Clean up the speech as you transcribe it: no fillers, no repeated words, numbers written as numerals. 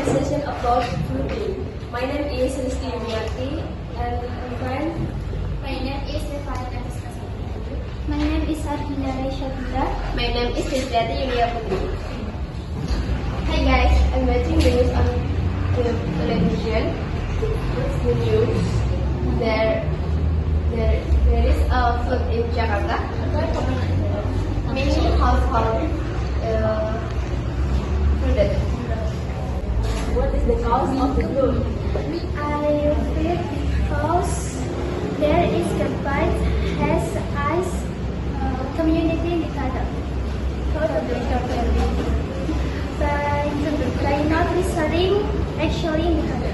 conversation about food. My name is lihat, and my friend. My name is My name is Arhindari Shabira. My name is Dialog Yulia Putri. Hi guys, I'm watching the news on the television. What's the news? There is a flood in Jakarta. Many households flooded. What is the cause of the flood? I feel because there is combined has ice community disorder. By not listening, actually disorder.